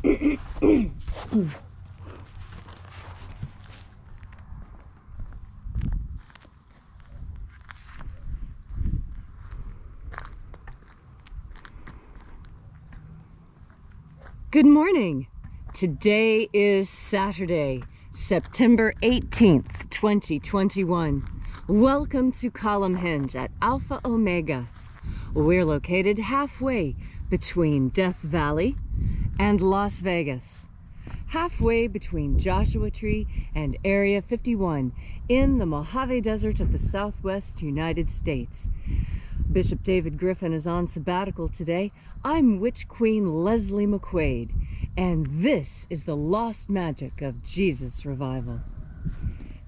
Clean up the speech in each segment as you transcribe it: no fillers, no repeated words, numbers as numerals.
Good morning. Today is Saturday, September 18th, 2021. Welcome to Column Hinge at Alpha Omega. We're located halfway between Death Valley and Las Vegas. Halfway between Joshua Tree and Area 51 in the Mojave Desert of the Southwest United States. Bishop David Griffin is on sabbatical today. I'm Witch Queen Leslie McQuade, and this is the Lost Magic of Jesus Revival.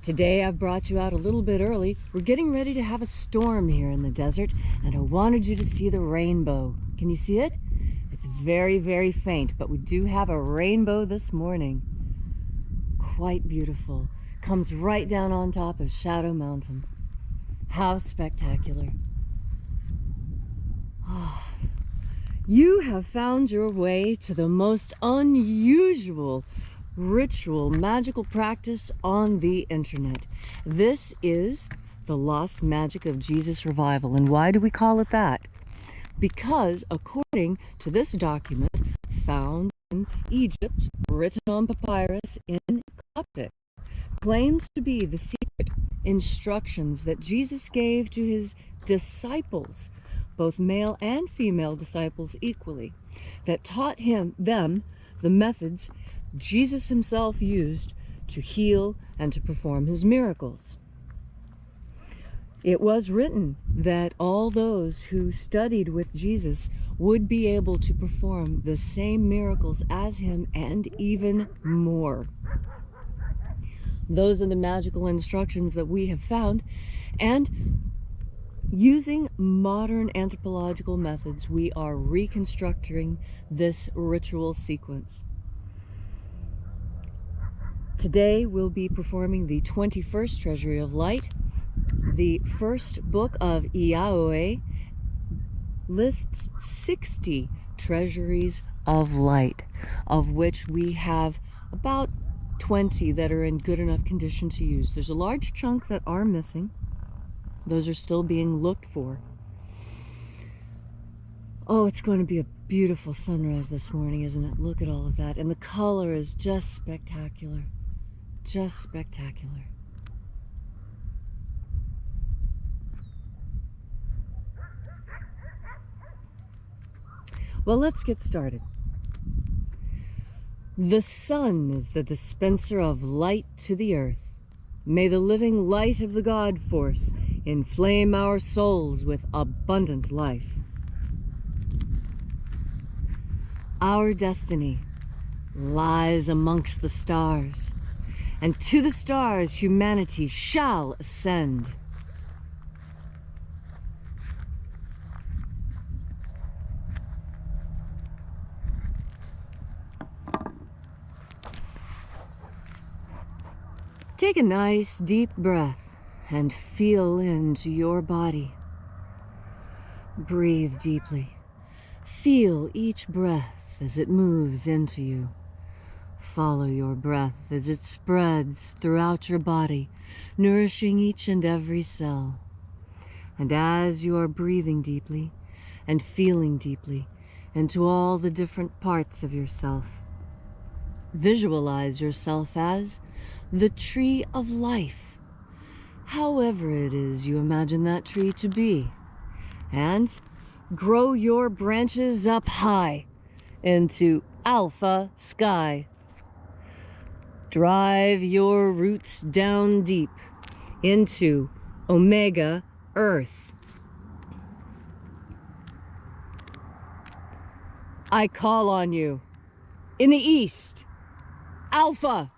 Today I've brought you out a little bit early. We're getting ready to have a storm here in the desert, and I wanted you to see the rainbow. Can you see it? It's very, very faint, but we do have a rainbow this morning. Quite beautiful. Comes right down on top of Shadow Mountain. How spectacular. You have found your way to the most unusual ritual, magical practice on the internet. This is the Lost Magic of Jesus Revival. And why do we call it that? Because according to this document found in Egypt, written on papyrus in Coptic, claims to be the secret instructions that Jesus gave to his disciples, both male and female disciples equally, that taught them the methods Jesus himself used to heal and to perform his miracles. It was written that all those who studied with Jesus would be able to perform the same miracles as him and even more. Those are the magical instructions that we have found, and using modern anthropological methods, we are reconstructing this ritual sequence. Today we'll be performing the 21st Treasury of Light. The first book of Iaoe lists 60 treasuries of light, of which we have about 20 that are in good enough condition to use. There's a large chunk that are missing. Those are still being looked for. Oh, it's going to be a beautiful sunrise this morning, isn't it? Look at all of that. And the color is just spectacular. Just spectacular. Well, let's get started. The sun is the dispenser of light to the earth. May the living light of the God force inflame our souls with abundant life. Our destiny lies amongst the stars, and to the stars humanity shall ascend. Take a nice deep breath and feel into your body. Breathe deeply. Feel each breath as it moves into you. Follow your breath as it spreads throughout your body, nourishing each and every cell. And as you are breathing deeply and feeling deeply into all the different parts of yourself, visualize yourself as the tree of life, however it is you imagine that tree to be, and grow your branches up high into alpha sky. Drive your roots down deep into omega earth. I call on you in the east, alpha.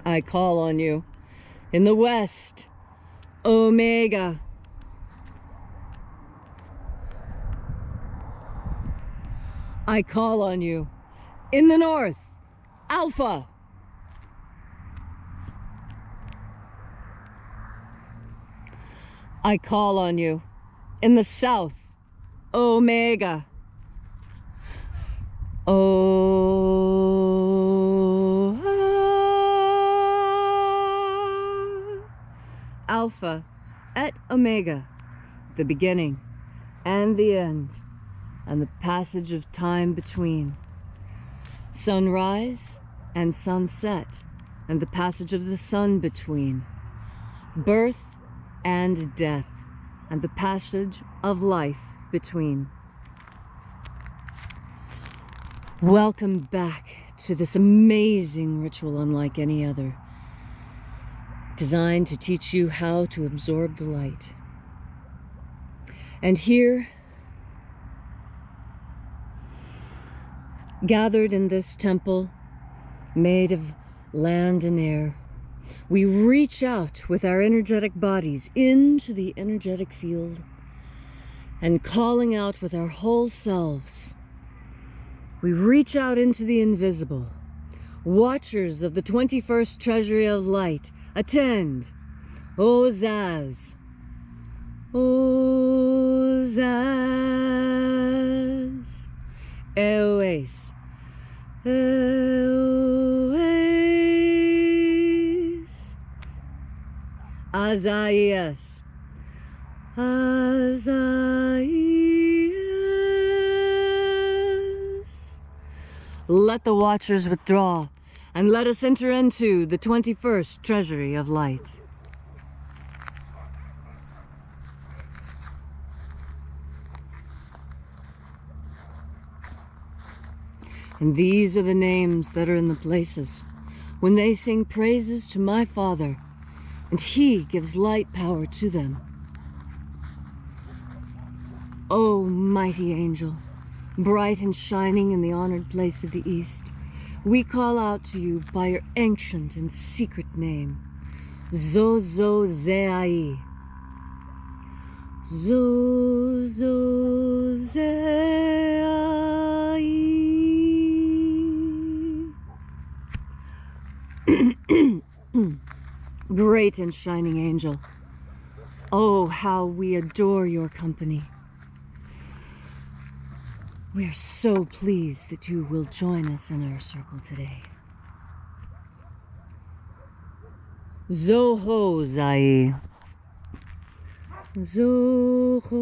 I call on you in the west, omega. I call on you in the north, alpha. I call on you In the south, Omega. Alpha et Omega, the beginning and the end, and the passage of time between. Sunrise and sunset, and the passage of the sun between. Birth and death, and the passage of life between. Welcome back to this amazing ritual unlike any other, designed to teach you how to absorb the light. And here, gathered in this temple made of land and air, we reach out with our energetic bodies into the energetic field and calling out with our whole selves. We reach out into the invisible. Watchers of the 21st treasury of light, attend. O Zaz. O Zaz. Eoes. Eoes. Azaias. Azaias. Let the watchers withdraw, and let us enter into the 21st treasury of light. And these are the names that are in the places when they sing praises to my Father, and He gives light power to them. O mighty angel, bright and shining in the honored place of the East, we call out to you by your ancient and secret name, Zozozei. Zozozei. Great and shining angel, oh, how we adore your company. We are so pleased that you will join us in our circle today. Zohozai. Zohozai.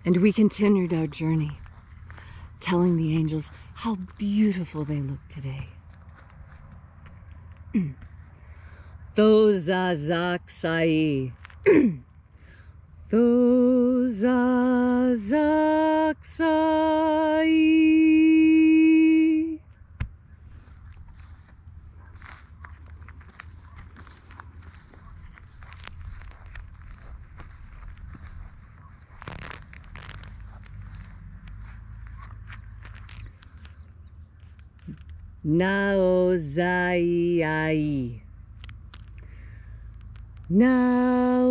And we continued our journey, telling the angels how beautiful they look today. Thozazaksai. Thozazaksai. Naozai. Naozai.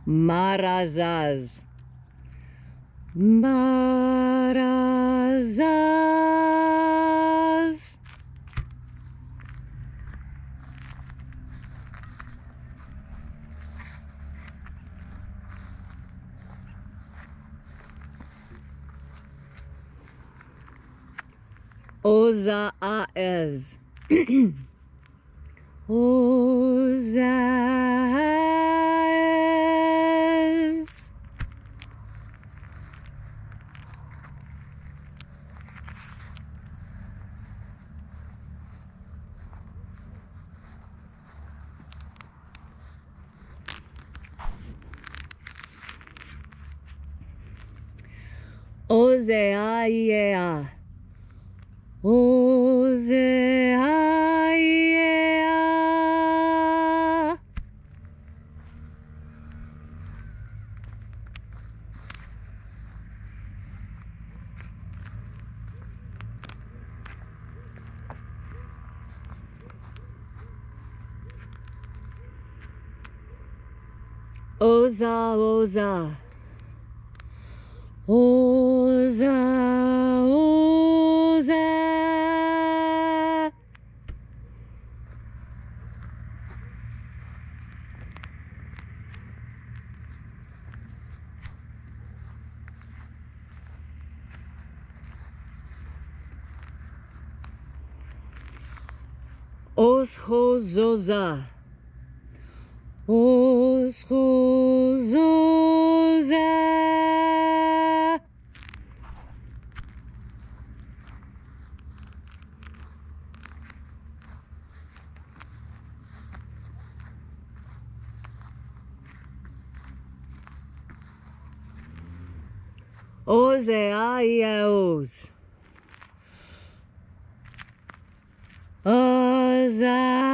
Marazaz. Marazaz. Ozaaz. Ozaaz. Ozeaiea. Ozeaiea. Oza, Oza. Oza, Oza. Oshozoza. Oshozoza. Ozeaiaos. Ozeaiaos.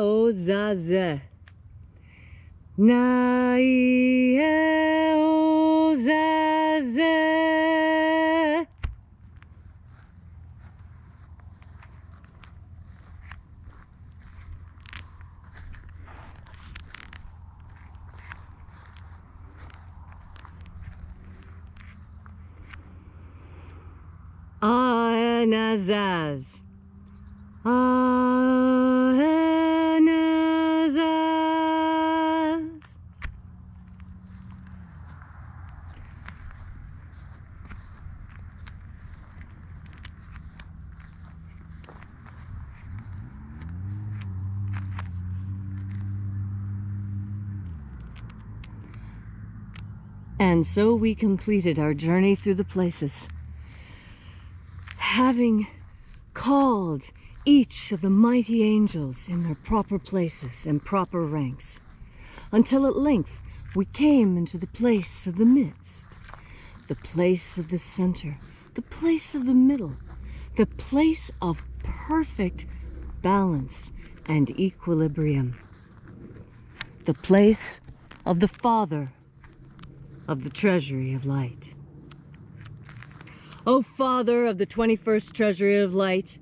Naieozaze. Naieozaze. Aenazaz. Aenazaz. And so we completed our journey through the places, having called each of the mighty angels in their proper places and proper ranks, until at length we came into the place of the midst, the place of the center, the place of the middle, the place of perfect balance and equilibrium, the place of the Father of the treasury of light. O Father of the 21st treasury of light,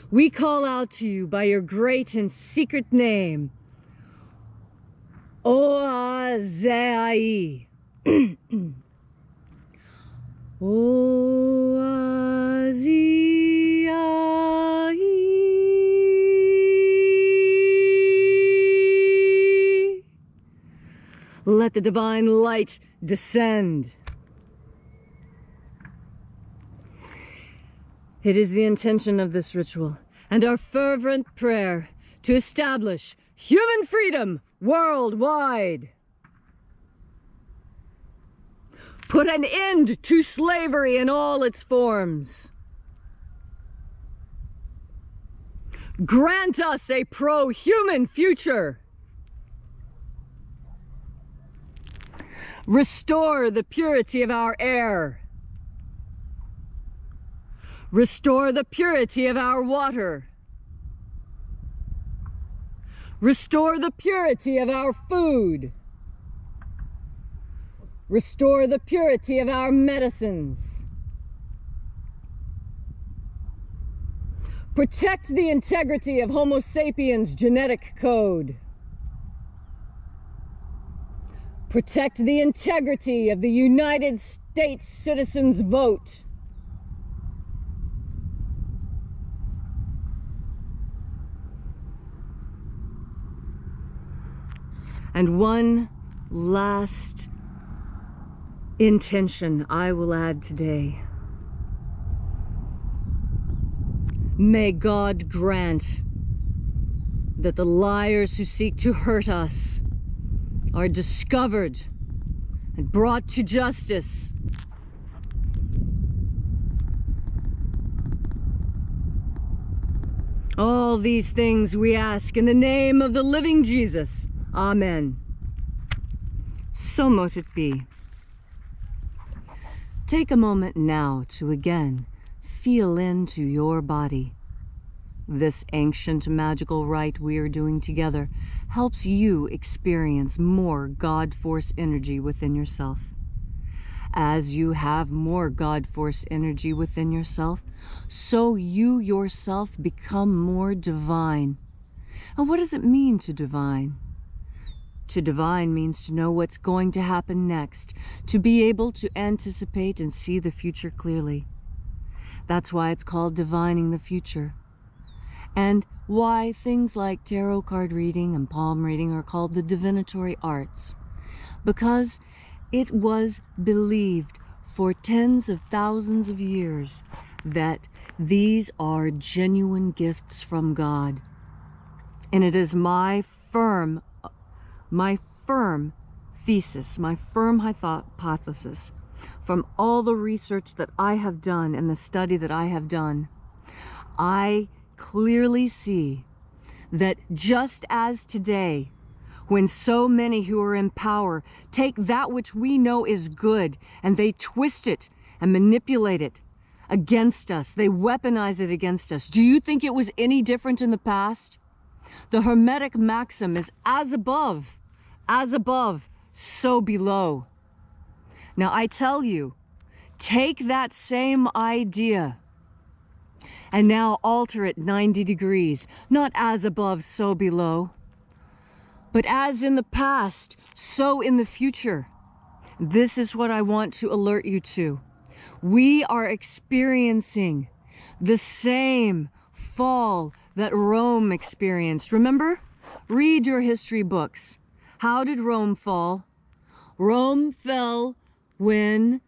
we call out to you by your great and secret name, Oazai. Oazai. Let the divine light descend. It is the intention of this ritual and our fervent prayer to establish human freedom worldwide. Put an end to slavery in all its forms. Grant us a pro-human future. Restore the purity of our air. Restore the purity of our water. Restore the purity of our food. Restore the purity of our medicines. Protect the integrity of Homo sapiens' genetic code. Protect the integrity of the United States citizens' vote. And one last intention I will add today. May God grant that the liars who seek to hurt us are discovered and brought to justice. All these things we ask in the name of the living Jesus. Amen. So mote it be. Take a moment now to again feel into your body. This ancient magical rite we are doing together helps you experience more God Force energy within yourself. As you have more God Force energy within yourself, so you yourself become more divine. And what does it mean to divine? To divine means to know what's going to happen next, to be able to anticipate and see the future clearly. That's why it's called divining the future. And why things like tarot card reading and palm reading are called the divinatory arts. Because it was believed for tens of thousands of years that these are genuine gifts from God. And it is my firm thesis, my firm hypothesis, from all the research that I have done and the study that I have done, I clearly see that just as today, when so many who are in power take that which we know is good and they twist it and manipulate it against us, they weaponize it against us. Do you think it was any different in the past? The Hermetic maxim is as above, so below. Now I tell you, take that same idea and now alter it 90 degrees, not as above, so below, but as in the past, so in the future. This is what I want to alert you to. We are experiencing the same fall that Rome experienced. Remember? Read your history books. How did Rome fall? Rome fell when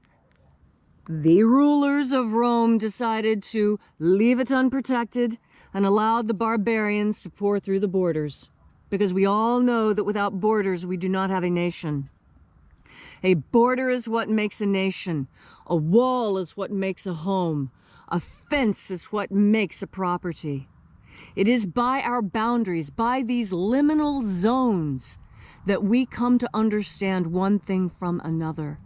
the rulers of Rome decided to leave it unprotected and allowed the barbarians to pour through the borders. Because we all know that without borders, we do not have a nation. A border is what makes a nation. A wall is what makes a home. A fence is what makes a property. It is by our boundaries, by these liminal zones, that we come to understand one thing from another.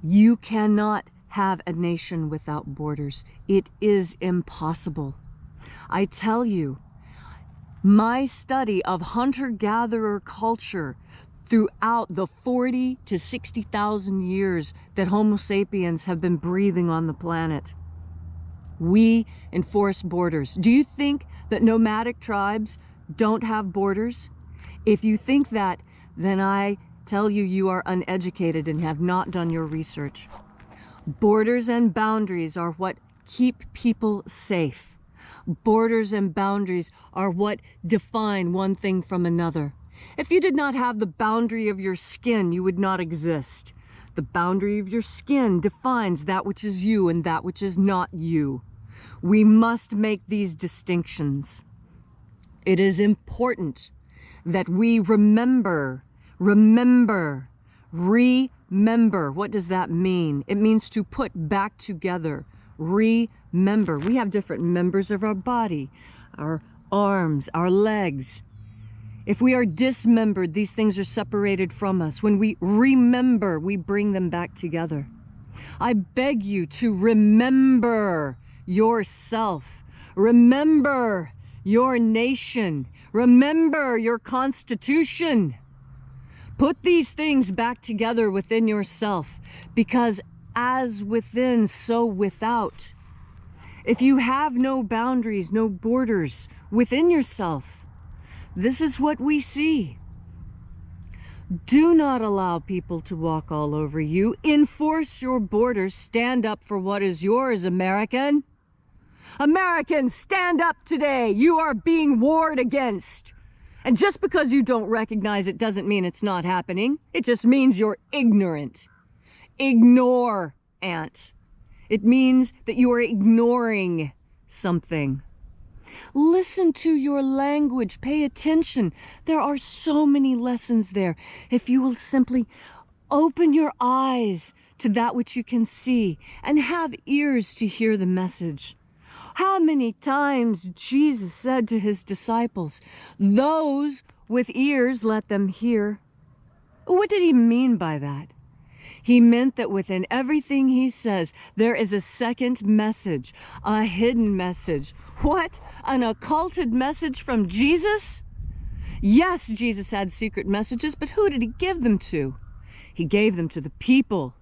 You cannot have a nation without borders. It is impossible. I tell you, my study of hunter-gatherer culture throughout the 40 to 60,000 years that Homo sapiens have been breathing on the planet, we enforce borders. Do you think that nomadic tribes don't have borders? If you think that, then I tell you, you are uneducated and have not done your research. Borders and boundaries are what keep people safe. Borders and boundaries are what define one thing from another. If you did not have the boundary of your skin, you would not exist. The boundary of your skin defines that which is you and that which is not you. We must make these distinctions. It is important that we remember. What does that mean? It means to put back together. Remember. We have different members of our body, our arms, our legs. If we are dismembered, these things are separated from us. When we remember, we bring them back together. I beg you to remember yourself. Remember your nation. Remember your constitution. Put these things back together within yourself, because as within, so without. If you have no boundaries, no borders within yourself, this is what we see. Do not allow people to walk all over you. Enforce your borders. Stand up for what is yours, American. Americans, stand up today. You are being warred against. And just because you don't recognize it doesn't mean it's not happening. It just means you're ignorant. Ignore, Ant. It means that you are ignoring something. Listen to your language. Pay attention. There are so many lessons there. If you will simply open your eyes to that which you can see and have ears to hear the message. How many times Jesus said to his disciples, "Those with ears, let them hear." What did he mean by that? He meant that within everything he says, there is a second message, a hidden message. What? An occulted message from Jesus? Yes, Jesus had secret messages, but who did he give them to? He gave them to the people.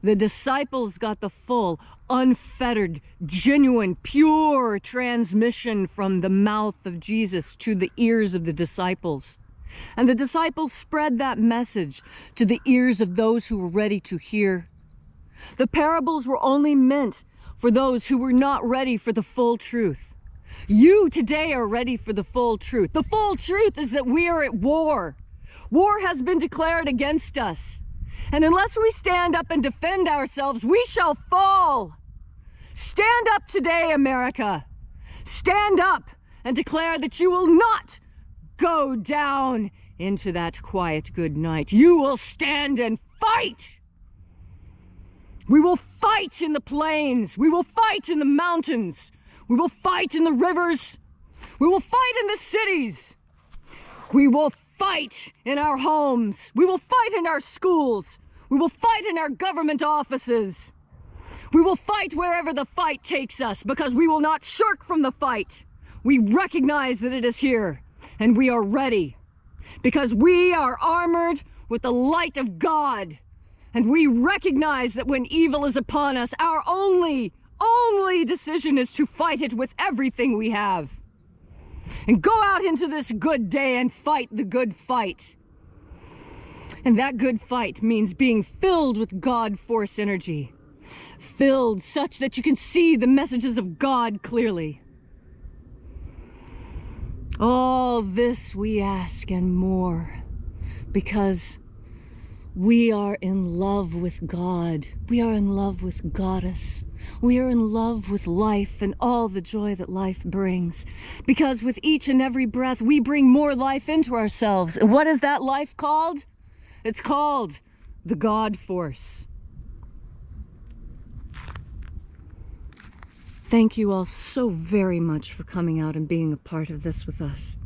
The disciples got the full, unfettered, genuine, pure transmission from the mouth of Jesus to the ears of the disciples. And the disciples spread that message to the ears of those who were ready to hear. The parables were only meant for those who were not ready for the full truth. You today are ready for the full truth. The full truth is that we are at war. War has been declared against us. And unless we stand up and defend ourselves, we shall fall. Stand up today, America. Stand up and declare that you will not go down into that quiet good night. You will stand and fight. We will fight in the plains. We will fight in the mountains. We will fight in the rivers. We will fight in the cities. We will fight in our homes. We will fight in our schools. We will fight in our government offices. We will fight wherever the fight takes us, because we will not shirk from the fight. We recognize that it is here, and we are ready, because we are armored with the light of God. And we recognize that when evil is upon us, our only decision is to fight it with everything we have. And go out into this good day and fight the good fight. And that good fight means being filled with God force energy. Filled such that you can see the messages of God clearly. All this we ask and more, because we are in love with God. We are in love with Goddess. We are in love with life and all the joy that life brings. Because with each and every breath, we bring more life into ourselves. And what is that life called? It's called the God Force. Thank you all so very much for coming out and being a part of this with us.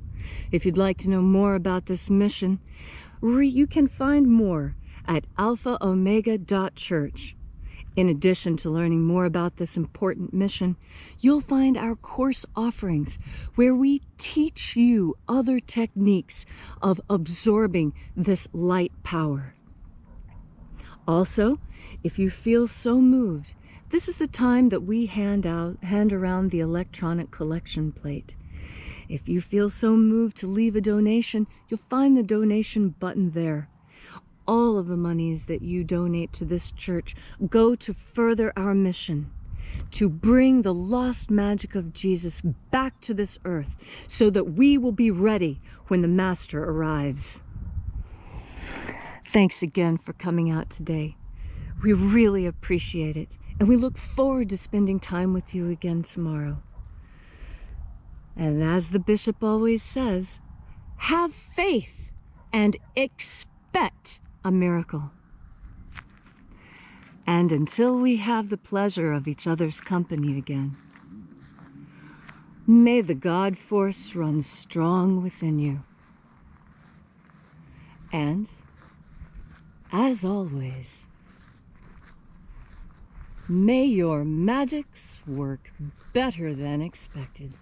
If you'd like to know more about this mission, you can find more at alphaomega.church. In addition to learning more about this important mission, you'll find our course offerings where we teach you other techniques of absorbing this light power. Also, if you feel so moved, this is the time that we hand around the electronic collection plate. If you feel so moved to leave a donation, you'll find the donation button there. All of the monies that you donate to this church go to further our mission, to bring the lost magic of Jesus back to this earth so that we will be ready when the Master arrives. Thanks again for coming out today. We really appreciate it, and we look forward to spending time with you again tomorrow. And as the bishop always says, have faith and expect a miracle. And until we have the pleasure of each other's company again, may the God force run strong within you. And, as always, may your magics work better than expected.